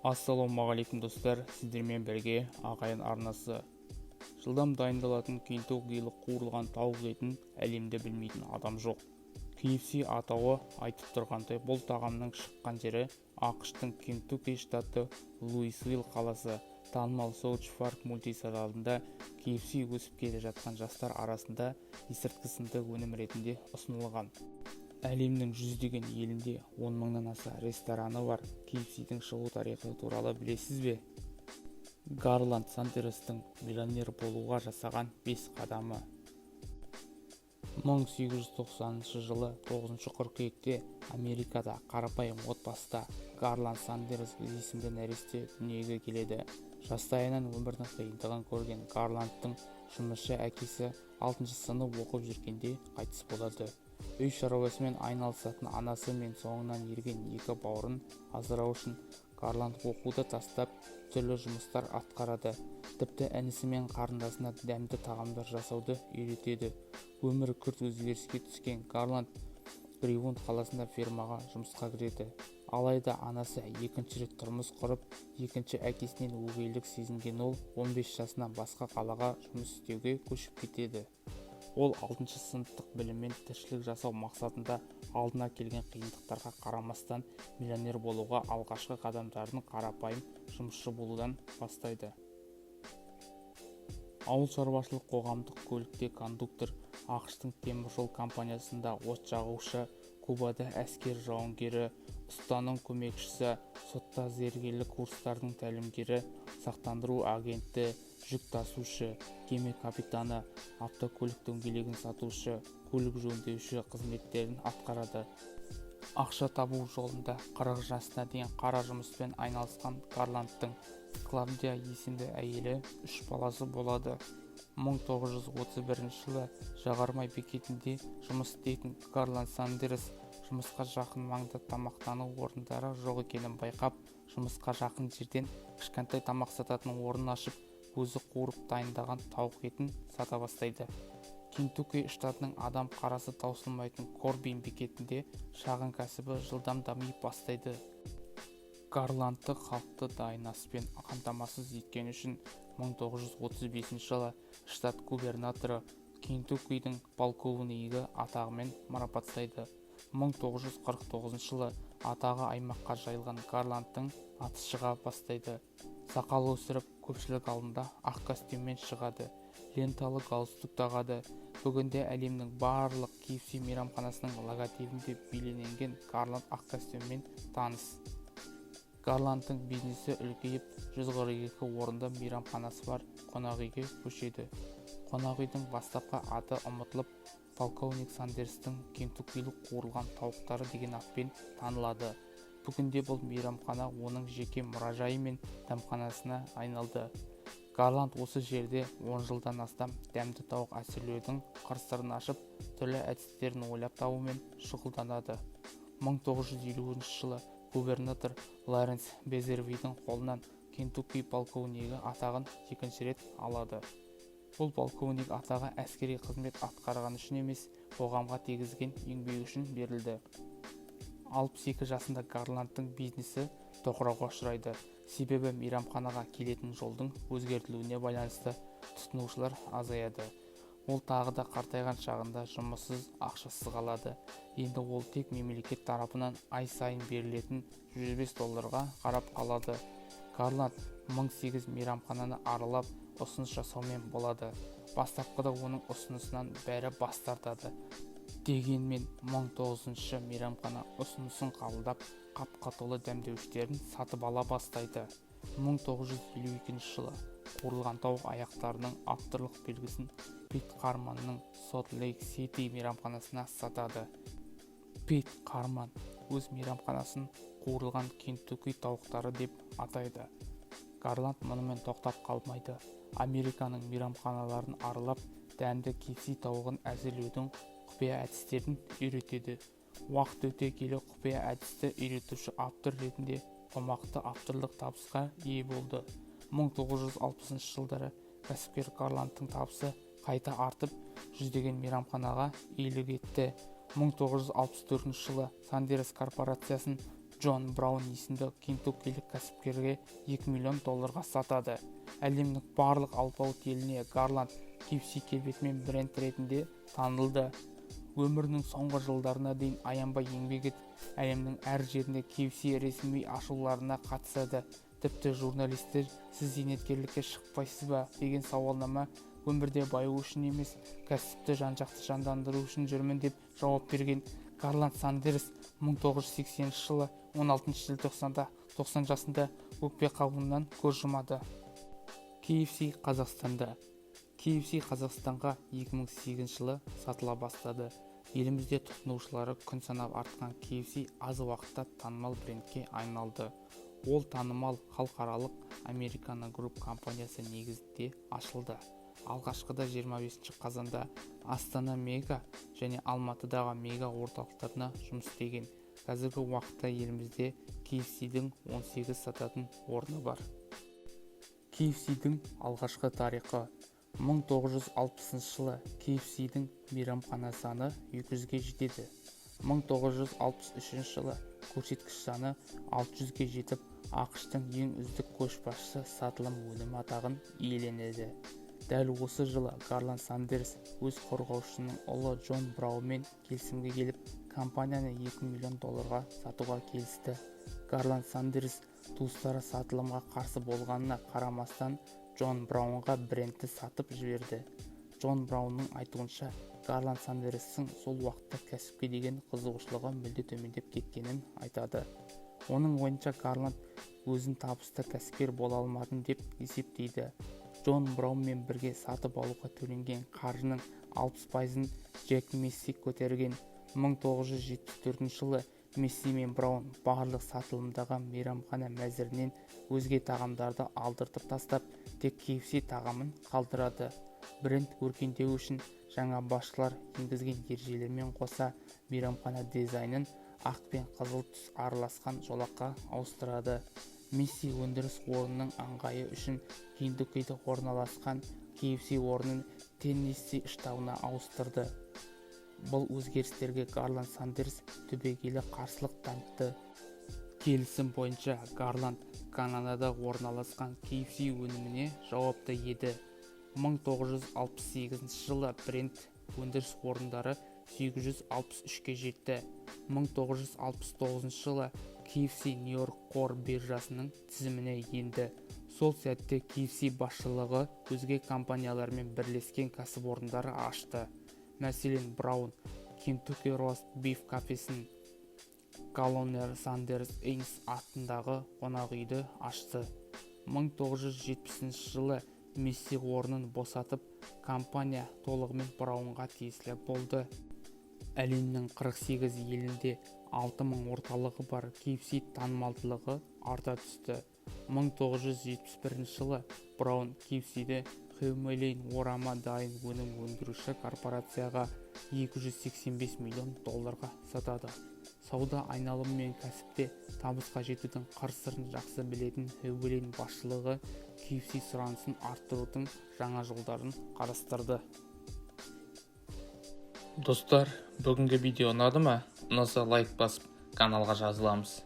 Ассалаумағалейкум достар, сіздермен бірге ағайын арнасы. Жылдам дайындалатын кентуккилік қуырылған тауық етін әлемде білмейтін адам жоқ. KFC атауы айтып тұрғандай, бұл тағамның шыққан жері ақш-тың Кентукки штаты Луисвилл қаласы. Танымал Соуч Парк мультисериалында KFC өсіп келе жатқан жастар арасында есірткі сынды өнім ретінде ұсынылған. Әлемнің жүздеген елінде 10 мыңнан аса рестораны бар. KFC-дің шығу тарихы туралы білесіз бе? Гарланд Сандерстің миллионер болуға жасаған 5 қадамы. 1890 жылы 9 қыркүйекте Америкада қарапайым отбасыда Гарланд Сандерс есімді нәресте дүниеге келеді. Жастайынан өмірдің қиындығын көрген Гарландтың жұмысшы әкесі 6 сынып оқып жүргенде қайтыс болады. Үй шаруасымен айналысатын анасы мен соңынан ерген 2 бауырын асырау үшін Гарланд оқуды тастап түрлі жұмыстар атқарады. Тіпті інісі мен қарындасына дәмді тағамдар жасауды үйретеді. Өмірі күрт өзгеріске түскен Гарланд Гривунд қаласында фермаға жұмысқа кіреді. Алайда анасы екінші рет тұрмыс құрып, екінші әкесінен өгейлік сезінген ол 15 жасынан басқа қалаға жұмыс істеуге көшіп кетеді. Ол 6 сыныптық біліммен тіршілік жасау мақсатында алдына келген қиындықтарға қарамастан миллионер болуға алғашқы қадамдарын қарапайым жұмысшы болудан бастайды. Ауыл шаруашылық қоғамдық көлікте кондуктор, ақш-тың теміржол компаниясында от жағушы, Кубада әскер жауынгері, ұстаның көмекшісі, сотта зергерлік курстардың тәлімгері, сақтандыру агенті, жүк тасушы, кеме капитаны, автокөлік дөңгелегін сатушы, көлік жөндеуші қызметтерін атқарады. Ақша табу жолында 40 жасына дейін қара жұмыспен айналысқан Гарландтың Клавдия есімді әйелі 3 баласы болады. 1931 жылы Жағармай бекетінде жұмыс істейтін Гарланд Сандерс жұмысқа жақын маңда тамақтану орындары жоқ екенін байқап, жұмысқа жақын жерден кішкентай тамақ сататын орын ашып, өзі қуырып дайындаған тауық етін сата бастайды. Кентукки штатының адам қарасы таусылмайтын Корбин бекетінде шағын кәсібі жылдам дами бастайды. Гарландты халықты дайын аспен қамтамасыз еткен үшін 1935 жылы штат губернаторы Кентуккидің полковнигі атағымен марапаттайды. 1949 жылы атағы аймаққа жайылған Гарландтың аты шыға бастайды. Сақал өсіріп, көпшілік алдында ақ костюммен шығады, ленталы галстук тағады. Бүгінде әлемнің барлық KFC мейрамханасының логотипінде бейнеленген Гарланд ақ костюммен таныс. Гарландтың бизнесі үлкейіп, 142 орынды мейрамханасы бар қонақүйге көшеді. Қонақүйдің бастапқы аты ұмытылып, полковник Сандерстің кентуккилік қуырылған тауықтары деген атпен танылады. Бүгінде бұл мейрамхана оның жеке мұражайы мен дәмханасына айналды. Гарланд осы жерде 10 жылдан астам дәмді тауық әзірлеудің қыр-сырын ашып, түрлі әдістерін ойлап табумен шұғылданады. 1950 жылы губернатор Лоренс Безервидің қолынан Кентукки полковнигі атағын екінші рет алады. Бұл полковник атағы әскери қызмет атқарған үшін емес, қоғамға тигізген еңбегі үшін берілді. 62 жасында Гарландтың бизнесі тоқырауға ұшырайды. Себебі мейрамханаға келетін жолдың өзгертілуіне байланысты тұтынушылар азаяды. Ол тағы да қартайған шағында жұмыссыз, ақшасыз қалады. Енді ол тек мемлекет тарапынан ай сайын берілетін $105 қарап қалады. Гарланд 18 мейрамхананы аралап ұсыныс жасаумен болады. Бастапқыда оның ұсынысынан бәрі бас тартады. Дегенмен 1900 мейрамхана ұсынысын қабылдап, қапқа толы дәмдеуіштерін сатып ала бастайды. 1952 жылы қуырылған тауық аяқтарының авторлық белгісін Пит Карманның Солт Лейк Сити мейрамханасына сатады. Пит Карман өз мейрамханасын қуырылған Кентукки тауықтары деп атайды. Гарланд мұнымен тоқтап қалмайды. Американың мейрамханаларын аралап, дәмді KFC тауығын әзірлеудің құпия әдістерін үйретеді. Уақыт өте келе құпия әдісті үйретуші автор ретінде қомақты авторлық табысқа ие болды. 1960 жылдары кәсіпкер Гарландтың табысы қайта артып, жүздеген мейрамханаға иелік етті. 1964 жылы Сандерс корпорациясын Джон Браун есімді кентуккилік кәсіпкерге $2 миллион сатады. Әлемнің барлық алпауыт еліне Гарланд KFC келбетімен бренд ретінде танылды. Өмірінің соңғы жылдарына дейін аянбай еңбек етіп, әлемнің әр жерінде KFC ресми ашуларына қатысады. Тіпті журналистер «Сіз зейнеткерлікке шықпайсыз ба?» деген сауалнама «Өмірде баю үшін емес, кәсіпті жан-жақты жандандыру үшін жүрмін» деп жауап берген. Гарланд Сандерс 1980 жылы 16 желтоқсанда 90 жасында өкпе қабуынан көз жұмады. KFC Қазақстанда. KFC Қазақстанға 2008 жылы сатыла бастады. Елімізде тұтынушылары күн санап артқан KFC аз уақытта танымал брендке айналды. Ол танымал халықаралық Americana Group компаниясы негізінде ашылды. Алғашқыда 25 қазанда Астана Мега және Алматыдағы Мега орталықтарына жұмыс істеген. Қазіргі уақытта елімізде KFC-дің 18 сататын орны бар. KFC-дің алғашқы тарихы. 1960 жылы KFC-дің мейрамхана саны 200-ге жетеді. 1963 жылы көрсеткіш саны 600-ге жетіп, ақш-тың ең үздік көшбасшысы сатылым өнімі атағын иеленеді. Дәл осы жылы Гарланд Сандерс өз қорғаушысының ұлы Джон Браунмен келісімге келіп, компанияны $2 миллион сатуға келісті. Гарланд Сандерс туыстары сатылымға қарсы болғанына қарамастан Джон Браунға брендті сатып жіберді. Джон Браунның айтуынша, Гарланд Сандерстің сол уақытта кәсіпке деген қызығушылығы мүлде төмендеп кеткенін айтады. Оның ойынша Гарланд өзін табысты кәсіпкер бола алмадым деп есептейді. Джон Браунмен бірге сатып алуға төленген қаржының 60%-ын Джек Месси көтерген. 1974 жылы Месси мен Браун барлық сатылымдағы мейрамхана мәзірінен өзге тағамдарды алдыртып тастап, тек KFC тағамын қалдырады. Бренд өркендеу үшін жаңа басшылар енгізген ережелермен қоса мейрамхана дизайнын ақ пен қызыл түс араласқан жолаққа ауыстырады. Месси өндіріс орнының ыңғайы үшін Кентуккиде орналасқан KFC орнын Теннесси штатына ауыстырды. Бұл өзгерістерге Гарланд Сандерс түбегейлі қарсылық танытты. Келісім бойынша Гарланд Канадада орналасқан KFC өніміне жауапты еді. 1968 жылы бренд өндіріс орындары 763-ке жетті. 1969 жылы KFC Нью-Йорк қор биржасының тізіміне енді. Сол сәтте KFC басшылығы өзге компаниялармен бірлескен кәсіпорындары ашты. Мәселен, Браун Kentucky Roast Beef кафесін, Colonel Sanders Inns атындағы қонақ үйді ашты. 1970 жылы Месси орнын босатып, компания толығымен Браунға тиесілі болды. Әлемнің 48 елінде 6000 орталығы бар KFC танымалдылығы арта түсті. 1971 жылы Браун KFC-де Хеумелейн орама дайын өнім өндіруші корпорацияға $285 миллион сатады. Сауда айналымы мен кәсіпте табысқа жетудің қыр-сырын жақсы білетін Хеумелейн басшылығы KFC сұранысын арттырудың жаңа жолдарын қарастырды. Достар, бүгінгі видео ұнады ма? Ұнаса лайк басып, каналға жазыламыз.